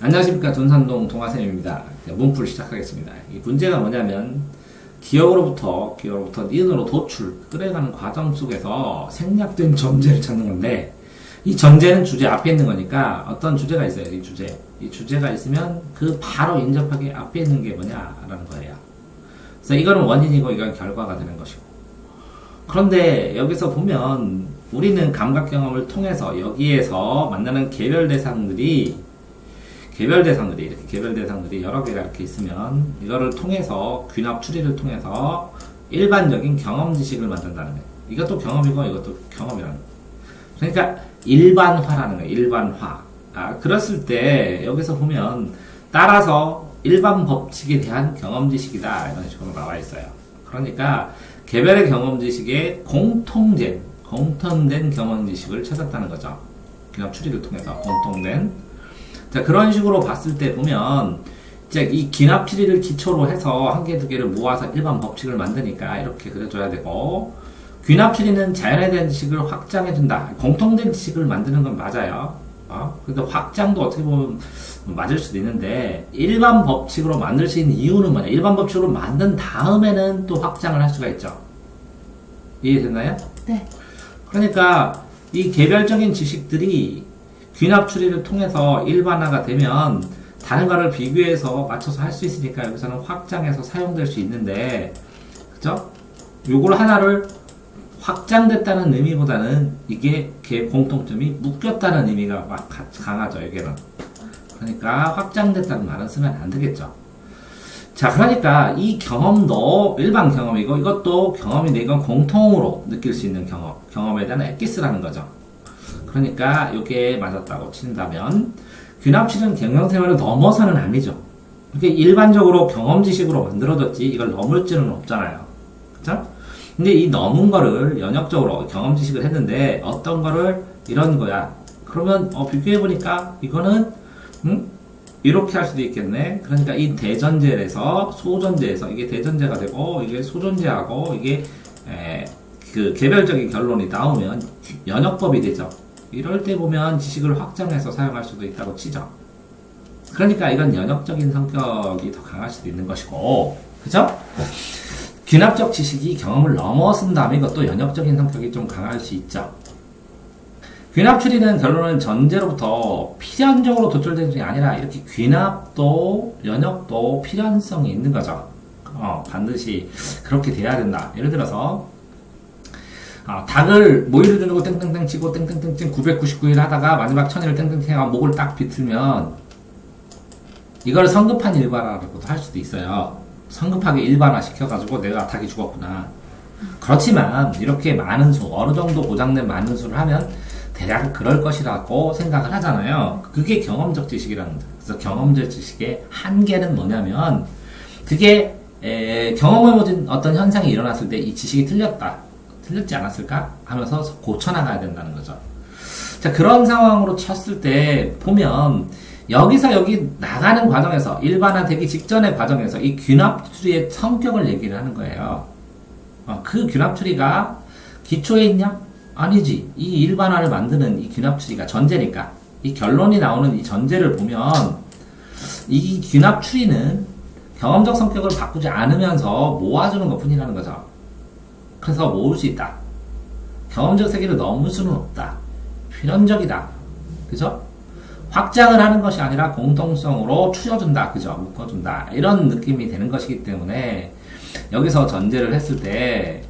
안녕하십니까. 둔산동 동아쌤입니다. 문풀 시작하겠습니다. 이 문제가 뭐냐면 기억으로부터 니은으로 도출, 끌어가는 과정 속에서 생략된 전제를 찾는 건데, 이 전제는 주제 앞에 있는 거니까 어떤 주제가 있어요. 이 주제가 있으면 그 바로 인접하게 앞에 있는 게 뭐냐라는 거예요. 그래서 이거는 원인이고 이건 결과가 되는 것이고. 그런데 여기서 보면 우리는 감각 경험을 통해서 여기에서 만나는 개별 대상들이 여러 개가 이렇게 있으면 이거를 통해서 귀납 추리를 통해서 일반적인 경험 지식을 만든다는 거예요. 이것도 경험이고 이것도 경험이라는 거예요. 그러니까 일반화라는 거예요. 일반화. 그랬을 때 여기서 보면 따라서 일반 법칙에 대한 경험 지식이다 이런 식으로 나와 있어요. 그러니까 개별의 경험 지식에 공통된 경험 지식을 찾았다는 거죠. 귀납 추리를 통해서 공통된. 자, 그런 식으로 봤을 때 보면 이제 이 귀납 추리를 기초로 해서 한 개, 두 개를 모아서 일반 법칙을 만드니까 이렇게 그려줘야 되고, 귀납 추리는 자연에 대한 지식을 확장해준다. 공통된 지식을 만드는 건 맞아요. 근데 확장도 어떻게 보면 맞을 수도 있는데, 일반 법칙으로 만들 수 있는 이유는 뭐냐? 일반 법칙으로 만든 다음에는 또 확장을 할 수가 있죠. 이해됐나요? 네. 그러니까 이 개별적인 지식들이 귀납 추리를 통해서 일반화가 되면 다른 거를 비교해서 맞춰서 할 수 있으니까 여기서는 확장해서 사용될 수 있는데, 그죠? 요걸 하나를 확장됐다는 의미보다는 이게 공통점이 묶였다는 의미가 막 강하죠, 여기는. 그러니까 확장됐다는 말은 쓰면 안 되겠죠. 자, 그러니까 이 경험도 일반 경험이고 이것도 경험인데 이건 공통으로 느낄 수 있는 경험에 대한 엑기스라는 거죠. 그러니까 이게 맞았다고 친다면 귀납추리는 경영생활을 넘어서는 아니죠. 이게 일반적으로 경험 지식으로 만들어졌지 이걸 넘을 줄은 없잖아요. 그쵸? 근데 이 넘은 거를 연역적으로 경험 지식을 했는데 어떤 거를 이런 거야. 그러면 비교해보니까 이거는 이렇게 할 수도 있겠네. 그러니까 이 대전제에서 소전제에서 이게 대전제가 되고 이게 소전제하고 이게 그 개별적인 결론이 나오면 연역법이 되죠. 이럴 때 보면 지식을 확장해서 사용할 수도 있다고 치죠. 그러니까 이건 연역적인 성격이 더 강할 수도 있는 것이고, 그죠? 귀납적 지식이 경험을 넘어선다면 이것도 연역적인 성격이 좀 강할 수 있죠. 귀납 추리는 결론은 전제로부터 필연적으로 도출되는 게 아니라 이렇게 귀납도 연역도 필연성이 있는 거죠. 반드시 그렇게 돼야 된다. 예를 들어서 닭을 모이를 주고 땡땡땡 치고 땡땡땡 999일 하다가 마지막 1000일을 땡땡땡 하고 목을 딱 비틀면 이걸 성급한 일반화라고도 할 수도 있어요. 성급하게 일반화 시켜가지고 내가 닭이 죽었구나. 그렇지만 이렇게 많은 수, 어느 정도 보장된 많은 수를 하면 대략 그럴 것이라고 생각을 하잖아요. 그게 경험적 지식이라는 거죠. 그래서 경험적 지식의 한계는 뭐냐면 그게 경험해보진 어떤 현상이 일어났을 때 이 지식이 틀렸지 않았을까? 하면서 고쳐나가야 된다는 거죠. 자, 그런 상황으로 쳤을 때 보면 여기서 여기 나가는 과정에서 일반화되기 직전의 과정에서 이 귀납추리의 성격을 얘기를 하는 거예요. 그 귀납추리가 기초에 있냐? 아니지. 이 일반화를 만드는 이 귀납추리가 전제니까 이 결론이 나오는 이 전제를 보면 이 귀납추리는 경험적 성격을 바꾸지 않으면서 모아주는 것 뿐이라는 거죠. 그래서 모을 수 있다. 경험적 세계를 넘을 수는 없다. 필연적이다. 그죠? 확장을 하는 것이 아니라 공통성으로 추려준다. 그죠? 묶어준다. 이런 느낌이 되는 것이기 때문에 여기서 전제를 했을 때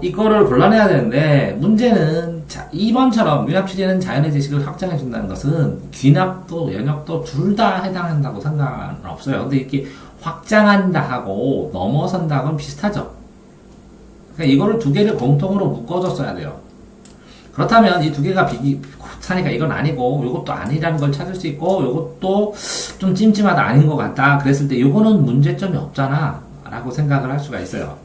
이거를 골라내야 되는데 문제는 2번처럼 귀납추리는 자연의 지식을 확장해준다는 것은 귀납도 연역도 둘 다 해당한다고 상관없어요. 근데 이렇게 확장한다 하고 넘어선다 하고는 비슷하죠. 그러니까 이거를 두 개를 공통으로 묶어줬어야 돼요. 그렇다면 이 두 개가 비슷하니까 이건 아니고 이것도 아니라는 걸 찾을 수 있고 이것도 좀 찜찜하다 아닌 것 같다 그랬을 때 이거는 문제점이 없잖아 라고 생각을 할 수가 있어요.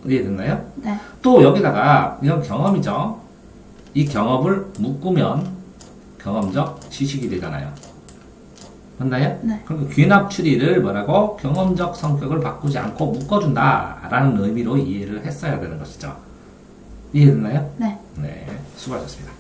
이해됐나요? 네. 또 여기다가 이건 경험이죠. 이 경험을 묶으면 경험적 지식이 되잖아요. 맞나요? 네. 그럼 귀납 추리를 뭐라고? 경험적 성격을 바꾸지 않고 묶어준다 라는 의미로 이해를 했어야 되는 것이죠. 이해됐나요? 네. 네, 수고하셨습니다.